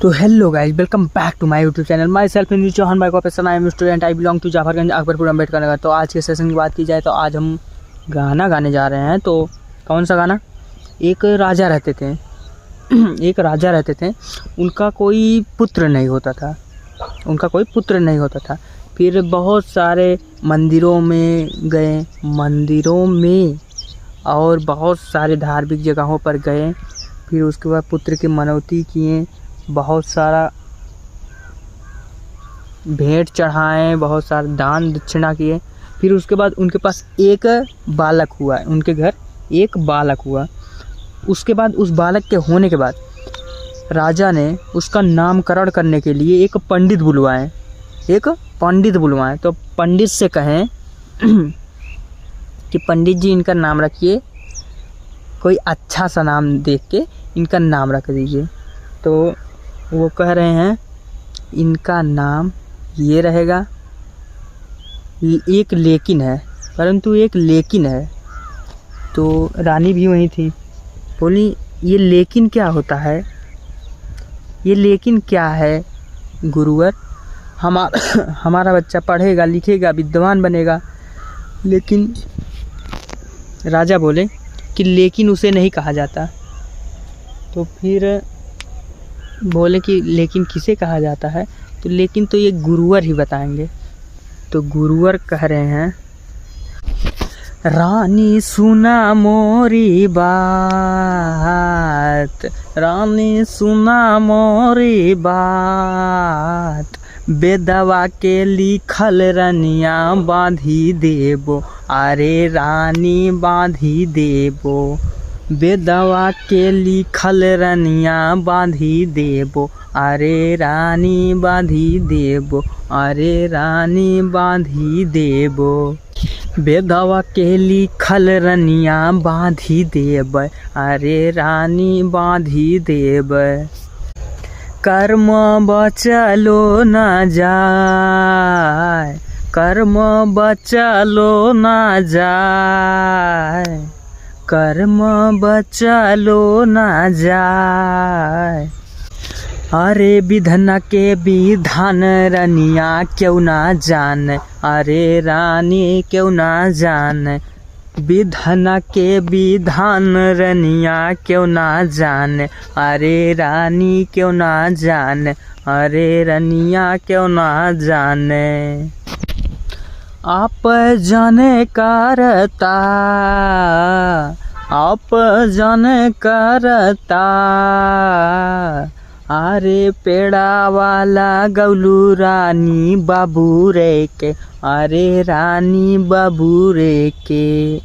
तो hello guys, welcome back to my YouTube channel. Myself इन Chauhan by officer, I am student, I belong to Jafarganj, Akbarpur, Ambedkar Nagar. तो आज के session की बात की जाए तो आज हम गाना गाने जा रहे हैं। तो कौन सा गाना? एक राजा रहते थे एक राजा रहते थे, उनका कोई पुत्र नहीं होता था। फिर बहुत सारे मंदिरों में गए, और बहुत सारे धार्मिक जगहों पर गए। फिर उसके बाद पुत्र की मनौती किए, बहुत सारा भेंट चढ़ाएँ, बहुत सारा दान दक्षिणा किए। फिर उसके बाद उनके पास एक बालक हुआ, उनके घर एक बालक हुआ। उसके बाद उस बालक के होने के बाद राजा ने उसका नामकरण करने के लिए एक पंडित बुलवाएं। तो पंडित से कहें कि पंडित जी इनका नाम रखिए, कोई अच्छा सा नाम देख के इनका नाम रख दीजिए। तो वो कह रहे हैं इनका नाम ये रहेगा, एक लेकिन है। तो रानी भी वहीं थी, बोली ये लेकिन क्या होता है? ये लेकिन क्या है गुरुवर? हमारा बच्चा पढ़ेगा लिखेगा विद्वान बनेगा। लेकिन राजा बोले कि लेकिन उसे नहीं कहा जाता। तो फिर बोले कि लेकिन किसे कहा जाता है? तो लेकिन तो ये गुरुवर ही बताएंगे। तो गुरुवर कह रहे हैं, रानी सुना मोरी बात, बेदवा के लिखल रनिया बांधी देबो, अरे रानी बांधी देबो। बेदवा के लिखल रनिया बांधी देबो, अरे रानी बांधी देबो, अरे रानी बांधी देबो। बेदवा के लिखल रनिया बांधी देबै, अरे रानी बांधी देबै। कर्म बचलो न जाय, कर्म बचलो न जाय। अरे विधना के विधान रनिया क्यों ना जान, अरे रानी क्यों ना जान। विधना के विधान रनिया क्यों ना जान, अरे रानी क्यों ना जान, अरे रनिया क्यों ना जाने। आप जाने करता, अरे पेड़ा वाला गौलू रानी बाबू रे के, अरे रानी बाबू रे के।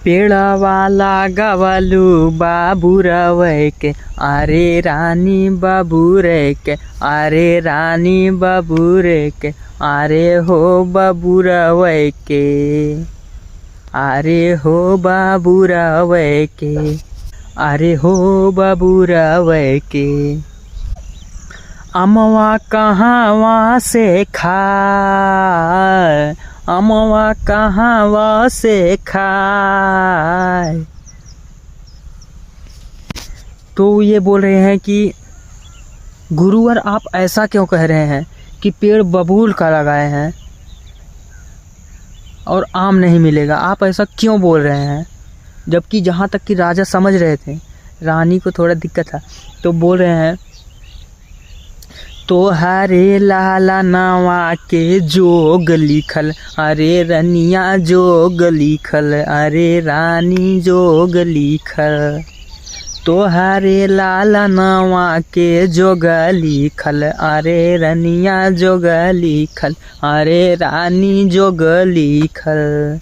पेड़ा वाला गवलू बाबू रवे के, अरे रानी बाबू रे के, अरे रानी बाबू रे के। अरे हो बाबू रवे के, अरे हो बाबू रवे के, अरे हो बाबू रवे के। अमवा कहाँवा से खाए, अमवा कहाँवा से खाए। तो ये बोल रहे हैं कि गुरुवर आप ऐसा क्यों कह रहे हैं कि पेड़ बबूल का लगाए हैं और आम नहीं मिलेगा? आप ऐसा क्यों बोल रहे हैं? जबकि जहाँ तक कि राजा समझ रहे थे, रानी को थोड़ा दिक्कत था। तो बोल रहे हैं तो हरे लाला नावा के जोग लिखल, अरे रनिया जोग लिखल, अरे रानी जोग लिखल। तो हरे लाला नावा के जोग लिखल, अरे रनिया जोग लिखल, अरे रानी जोग लिखल।